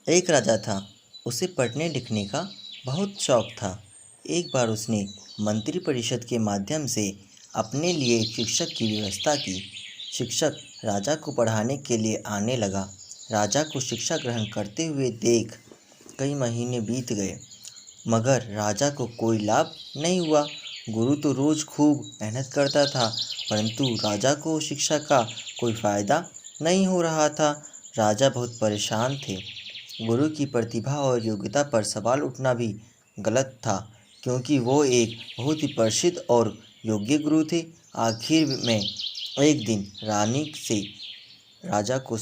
एक राजा था। उसे पढ़ने लिखने का बहुत शौक था। एक बार उसने मंत्रिपरिषद के माध्यम से अपने लिए एक शिक्षक की व्यवस्था की। शिक्षक राजा को पढ़ाने के लिए आने लगा। राजा को शिक्षा ग्रहण करते हुए देख कई महीने बीत गए, मगर राजा को कोई लाभ नहीं हुआ। गुरु तो रोज खूब मेहनत करता था, परंतु राजा को शिक्षा का कोई फायदा नहीं हो रहा था। राजा बहुत परेशान थे। गुरु की प्रतिभा और योग्यता पर सवाल उठना भी गलत था, क्योंकि वो एक बहुत ही प्रसिद्ध और योग्य गुरु थे। आखिर में एक दिन रानी ने राजा को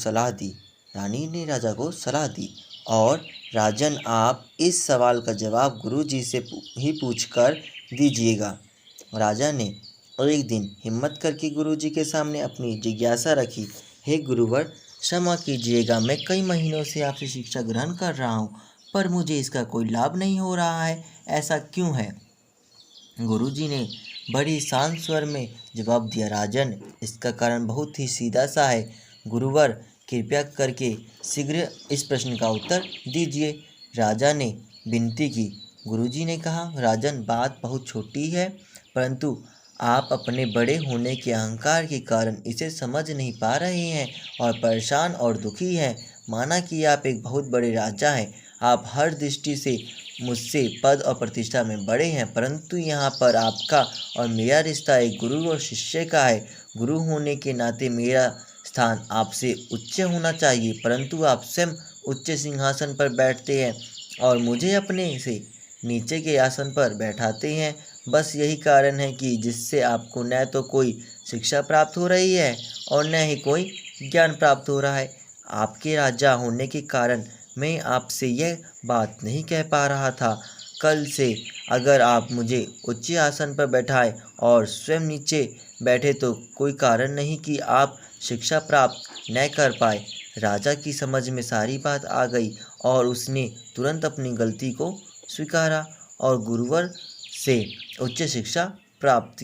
सलाह दी, और राजन, आप इस सवाल का जवाब गुरुजी से ही पूछकर दीजिएगा। राजा ने एक दिन हिम्मत करके गुरुजी के सामने अपनी जिज्ञासा रखी। हे गुरुवर, क्षमा कीजिएगा, मैं कई महीनों से आपसे शिक्षा ग्रहण कर रहा हूँ, पर मुझे इसका कोई लाभ नहीं हो रहा है। ऐसा क्यों है? गुरुजी ने बड़ी शांत स्वर में जवाब दिया। राजन, इसका कारण बहुत ही सीधा सा है। गुरुवर, कृपया करके शीघ्र इस प्रश्न का उत्तर दीजिए। राजा ने विनती की। गुरुजी ने कहा, राजन, बात बहुत छोटी है, परंतु आप अपने बड़े होने के अहंकार के कारण इसे समझ नहीं पा रहे हैं और परेशान और दुखी हैं। माना कि आप एक बहुत बड़े राजा हैं, आप हर दृष्टि से मुझसे पद और प्रतिष्ठा में बड़े हैं, परंतु यहाँ पर आपका और मेरा रिश्ता एक गुरु और शिष्य का है। गुरु होने के नाते मेरा स्थान आपसे उच्च होना चाहिए, परंतु आप स्वयं उच्च सिंहासन पर बैठते हैं और मुझे अपने से नीचे के आसन पर बैठाते हैं। बस यही कारण है कि जिससे आपको न तो कोई शिक्षा प्राप्त हो रही है और न ही कोई ज्ञान प्राप्त हो रहा है। आपके राजा होने के कारण मैं आपसे यह बात नहीं कह पा रहा था। कल से अगर आप मुझे उच्च आसन पर बैठाए और स्वयं नीचे बैठे तो कोई कारण नहीं कि आप शिक्षा प्राप्त न कर पाए। राजा की समझ में सारी बात आ गई और उसने तुरंत अपनी गलती को स्वीकारा और गुरुवर से उच्च शिक्षा प्राप्त